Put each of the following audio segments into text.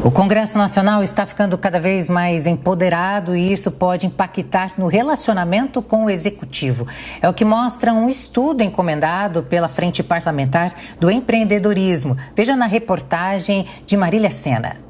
O Congresso Nacional está ficando cada vez mais empoderado e isso pode impactar no relacionamento com o Executivo. É o que mostra um estudo encomendado pela Frente Parlamentar do Empreendedorismo. Veja na reportagem de Marília Sena.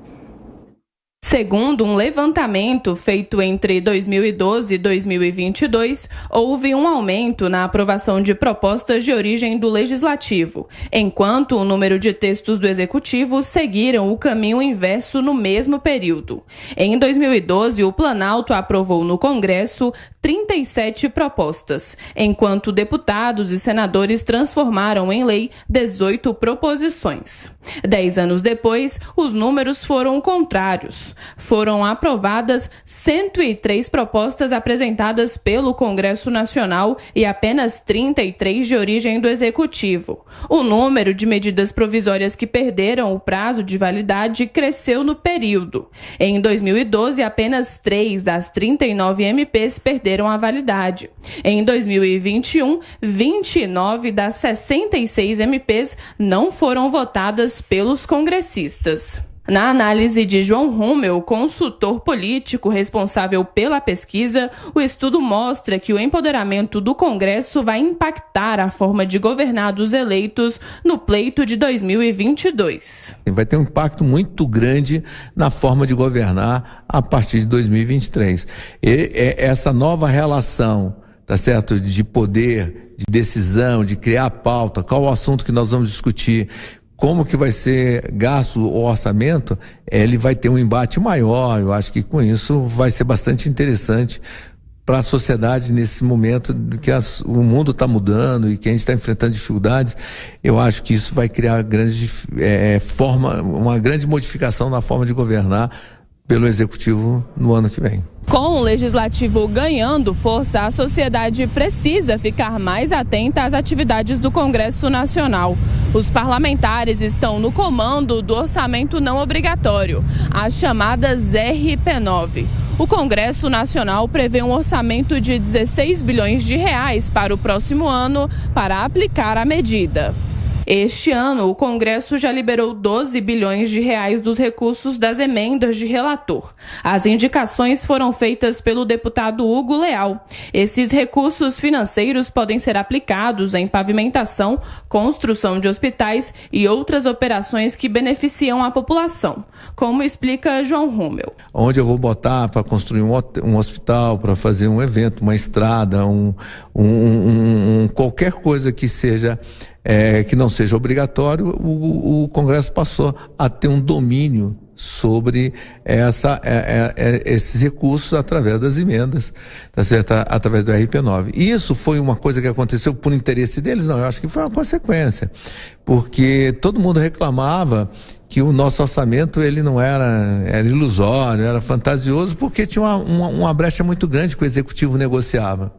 Segundo um levantamento feito entre 2012 e 2022, houve um aumento na aprovação de propostas de origem do Legislativo, enquanto o número de textos do Executivo seguiram o caminho inverso no mesmo período. Em 2012, o Planalto aprovou no Congresso 37 propostas, enquanto deputados e senadores transformaram em lei 18 proposições. 10 anos depois, os números foram contrários. Foram aprovadas 103 propostas apresentadas pelo Congresso Nacional e apenas 33 de origem do Executivo. O número de medidas provisórias que perderam o prazo de validade cresceu no período. Em 2012, apenas 3 das 39 MPs perderam a validade. Em 2021, 29 das 66 MPs não foram votadas pelos congressistas. Na análise de João Rummel, consultor político responsável pela pesquisa, o estudo mostra que o empoderamento do Congresso vai impactar a forma de governar dos eleitos no pleito de 2022. Vai ter um impacto muito grande na forma de governar a partir de 2023. Essa nova relação, tá certo, de poder, de decisão, de criar pauta, qual o assunto que nós vamos discutir, como que vai ser gasto o orçamento, ele vai ter um embate maior. Eu acho que com isso vai ser bastante interessante para a sociedade nesse momento que o mundo está mudando e que a gente está enfrentando dificuldades. Eu acho que isso vai criar uma grande modificação na forma de governar pelo Executivo no ano que vem. Com o Legislativo ganhando força, a sociedade precisa ficar mais atenta às atividades do Congresso Nacional. Os parlamentares estão no comando do orçamento não obrigatório, as chamadas RP9. O Congresso Nacional prevê um orçamento de 16 bilhões de reais para o próximo ano para aplicar a medida. Este ano, o Congresso já liberou 12 bilhões de reais dos recursos das emendas de relator. As indicações foram feitas pelo deputado Hugo Leal. Esses recursos financeiros podem ser aplicados em pavimentação, construção de hospitais e outras operações que beneficiam a população, como explica João Rummel. Onde eu vou botar para construir um hospital, para fazer um evento, uma estrada, qualquer coisa que seja que não seja obrigatório, o Congresso passou a ter um domínio sobre esses recursos através das emendas, tá certo? Através do RP9. E isso foi uma coisa que aconteceu por interesse deles? Não, eu acho que foi uma consequência, porque todo mundo reclamava que o nosso orçamento ele não era ilusório, era fantasioso, porque tinha uma brecha muito grande que o Executivo negociava.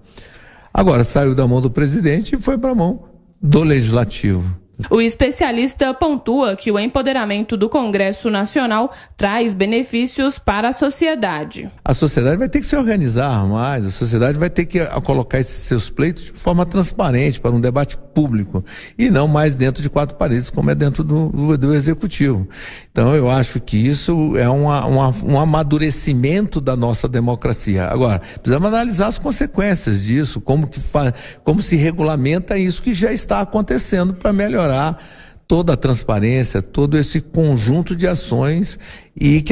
Agora saiu da mão do presidente e foi para a mão do Legislativo. O especialista pontua que o empoderamento do Congresso Nacional traz benefícios para a sociedade. A sociedade vai ter que se organizar mais, a sociedade vai ter que colocar esses seus pleitos de forma transparente para um debate público e não mais dentro de quatro paredes como é dentro do Executivo. Então eu acho que isso é um amadurecimento da nossa democracia. Agora, precisamos analisar as consequências disso, como se regulamenta isso que já está acontecendo para melhorar toda a transparência, todo esse conjunto de ações e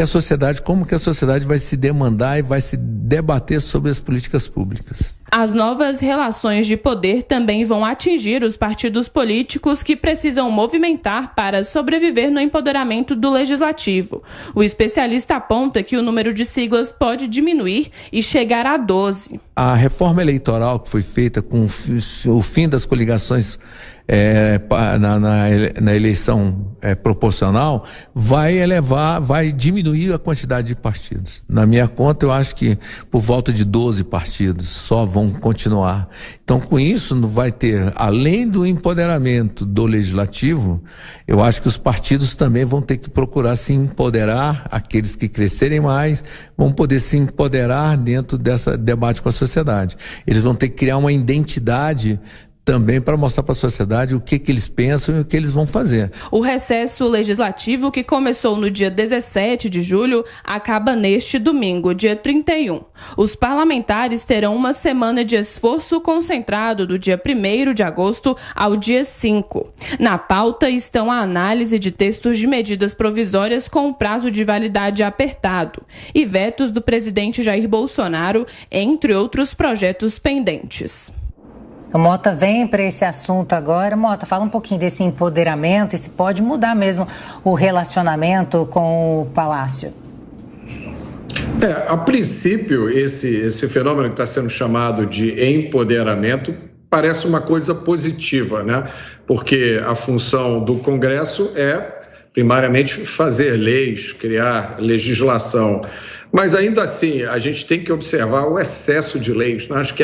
como que a sociedade vai se demandar e vai se debater sobre as políticas públicas. As novas relações de poder também vão atingir os partidos políticos que precisam movimentar para sobreviver no empoderamento do Legislativo. O especialista aponta que o número de siglas pode diminuir e chegar a 12. A reforma eleitoral que foi feita com o fim das coligações na eleição proporcional vai diminuir a quantidade de partidos. Na minha conta, eu acho que por volta de 12 partidos só vão continuar. Então, com isso, vai ter, além do empoderamento do Legislativo, eu acho que os partidos também vão ter que procurar se empoderar, aqueles que crescerem mais, vão poder se empoderar dentro desse debate com a sociedade. Eles vão ter que criar uma identidade também para mostrar para a sociedade o que eles pensam e o que eles vão fazer. O recesso legislativo, que começou no dia 17 de julho, acaba neste domingo, dia 31. Os parlamentares terão uma semana de esforço concentrado do dia 1º de agosto ao dia 5. Na pauta estão a análise de textos de medidas provisórias com o prazo de validade apertado e vetos do presidente Jair Bolsonaro, entre outros projetos pendentes. O Mota vem para esse assunto agora. Mota, fala um pouquinho desse empoderamento e se pode mudar mesmo o relacionamento com o Palácio. A princípio, esse fenômeno que está sendo chamado de empoderamento parece uma coisa positiva, né? Porque a função do Congresso é, primariamente, fazer leis, criar legislação. Mas ainda assim, a gente tem que observar o excesso de leis. Acho que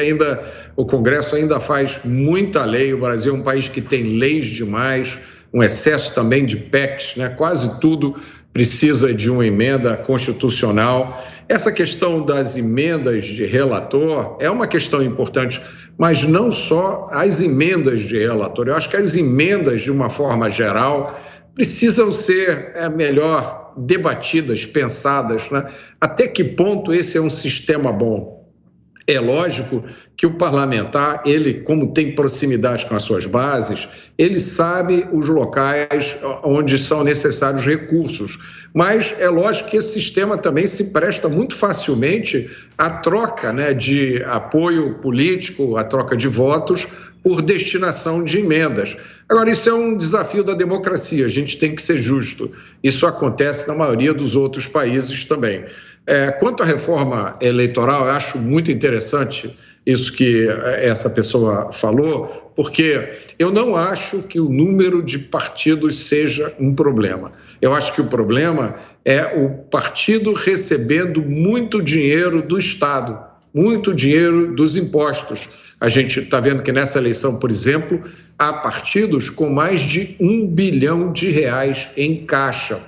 o Congresso ainda faz muita lei. O Brasil é um país que tem leis demais, um excesso também de PECs, né? Quase tudo precisa de uma emenda constitucional. Essa questão das emendas de relator é uma questão importante, mas não só as emendas de relator. Eu acho que as emendas, de uma forma geral, precisam ser melhor debatidas, pensadas, né? Até que ponto esse é um sistema bom? É lógico que o parlamentar, ele, como tem proximidade com as suas bases, ele sabe os locais onde são necessários recursos. Mas é lógico que esse sistema também se presta muito facilmente à troca, né, de apoio político, à troca de votos por destinação de emendas. Agora, isso é um desafio da democracia, a gente tem que ser justo. Isso acontece na maioria dos outros países também. Quanto à reforma eleitoral, eu acho muito interessante isso que essa pessoa falou, porque eu não acho que o número de partidos seja um problema. Eu acho que o problema é o partido recebendo muito dinheiro do Estado, muito dinheiro dos impostos. A gente está vendo que nessa eleição, por exemplo, há partidos com mais de R$1 bilhão em caixa.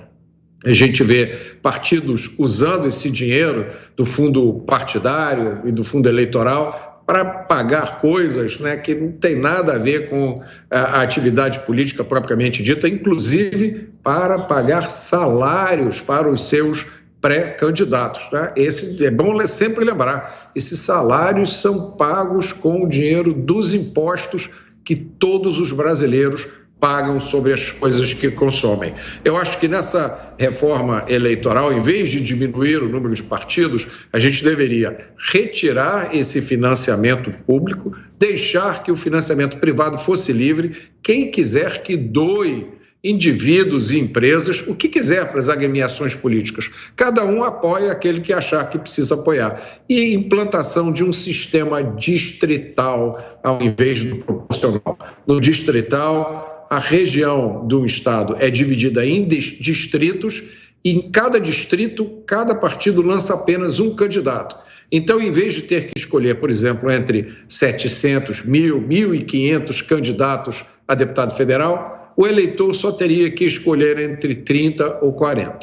A gente vê partidos usando esse dinheiro do fundo partidário e do fundo eleitoral para pagar coisas, né, que não tem nada a ver com a atividade política propriamente dita, inclusive para pagar salários para os seus pré-candidatos, né? É bom sempre lembrar, esses salários são pagos com o dinheiro dos impostos que todos os brasileiros pagam sobre as coisas que consomem. Eu acho que nessa reforma eleitoral, em vez de diminuir o número de partidos, a gente deveria retirar esse financiamento público, deixar que o financiamento privado fosse livre, quem quiser que doe indivíduos e empresas, o que quiser para as agremiações políticas. Cada um apoia aquele que achar que precisa apoiar. E implantação de um sistema distrital ao invés do proporcional. No distrital, a região do estado é dividida em distritos e em cada distrito, cada partido lança apenas um candidato. Então, em vez de ter que escolher, por exemplo, entre 700, 1.000, 1.500 candidatos a deputado federal, o eleitor só teria que escolher entre 30 ou 40.